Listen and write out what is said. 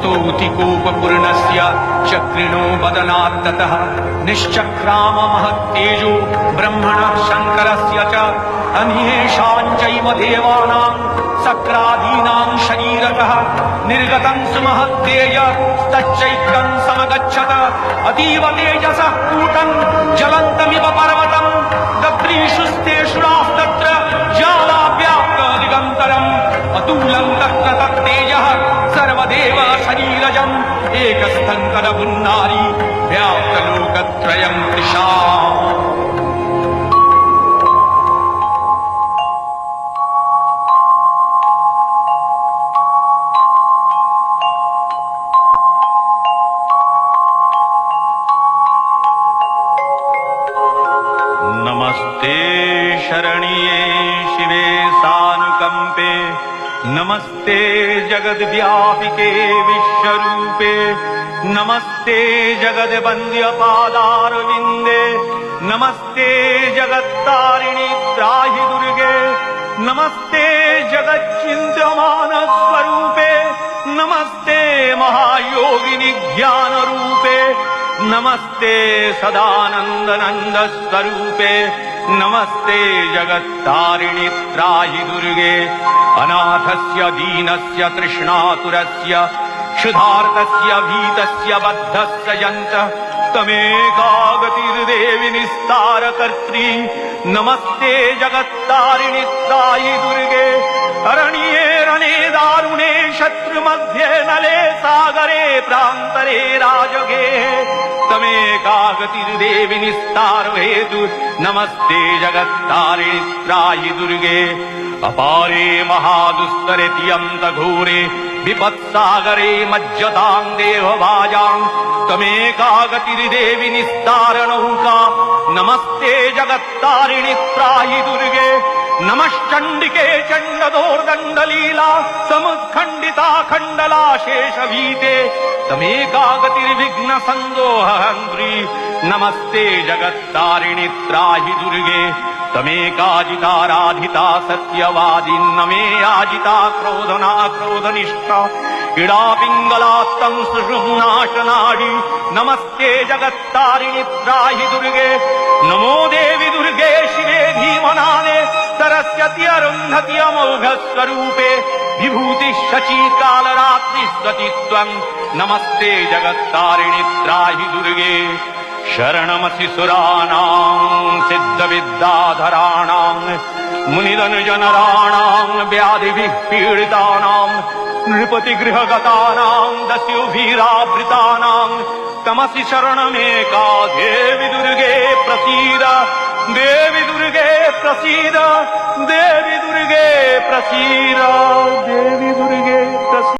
स्तोतिकोपपूर्णस्य चक्रिणो वदनात्ततः निश्चक्राम महत्तेजो ब्रह्मणः शङ्करस्य च अन्येषाञ्चैव देवानां सक्रादीनां शरीरतः निर्गतं सुमहत्तेज तच्चैकं समगच्छत अतीव तेजसः कूटं ज्वलन्तमिव पर्वतं दद्रीषुस्तेषुरास्तत्र ज्वालाव्याप्तदिगन्तरम् अतुलं तत्र तत्तेजः सर्वदेव शरीरजम् एकस्थङ्करपुन्नारी व्याप्तलोकत्रयं तृषा। नमस्ते शरण्ये शिवे सानुकंपे नमस्ते जगद्व्यापिके विश्वरूपे नमस्ते जगद्वन्द्यपादारविन्दे नमस्ते जगत्तारिणि त्राहि दुर्गे नमस्ते जगच्चिन्त्यमानस्वरूपे नमस्ते महायोगिनि ज्ञानरूपे नमस्ते सदानंदनंद स्वरूपे नमस्ते जगत्तारिणि त्राहि दुर्गे अनाथस्य दीनस्य तृष्णातुरस्य क्षुधार्तस्य भीतस्य बद्धस्य यन्तः तमेका गतिर्देवि निस्तारकर्त्री नमस्ते जगत्तारिणि त्राहि दुर्गे अरण्ये रणे दारुणे शत्रुमध्ये नले सागरे प्रान्तरे राजगे तमेका गतिर्देवि निस्तार हेतु नमस्ते जगत्तारिणि त्राहि दुर्गे अपारे महादुस्तरे तियन्तघोरे विपत्सागरे मज्जतां देवभाजां तमेका गतिर्देवि निस्तारनौका नमस्ते जगत्तारिणि त्राहि दुर्गे नमश्चण्डिके चण्डदोर्दण्डलीला समुत्खण्डिता खण्डला शेषभीते तमेका गतिर्विघ्न संदोहन्त्री नमस्ते जगत्तारिणि त्राहि दुर्गे तमेकाजिताराधिता सत्यवादी नमे आजिता क्रोधना क्रोधनिष्ठा इडा पिङ्गलात्तं सुषुम्नाशनाडी नमस्ते जगत्तारिणि त्राहि दुर्गे नमो देवि दुर्गे शिवे धीमनादे सरस्वती अरुन्धति अमोघस्वरूपे विभूति शची कालरात्रि स्वतित्वं नमस्ते जगत्तारिणि त्राहि दुर्गे शरणमसि सुराणां सिद्धविद्याधराणां मुनिधनजनराणां व्याधिभिः पीडितानां नृपतिगृहगतानां दस्युभिरावृतानां तमसि शरणमेका देवि दुर्गे प्रसीद देवि दुर्गे प्रसीद देवि दुर्गे प्रसीद देवि दुर्गे प्रसीद।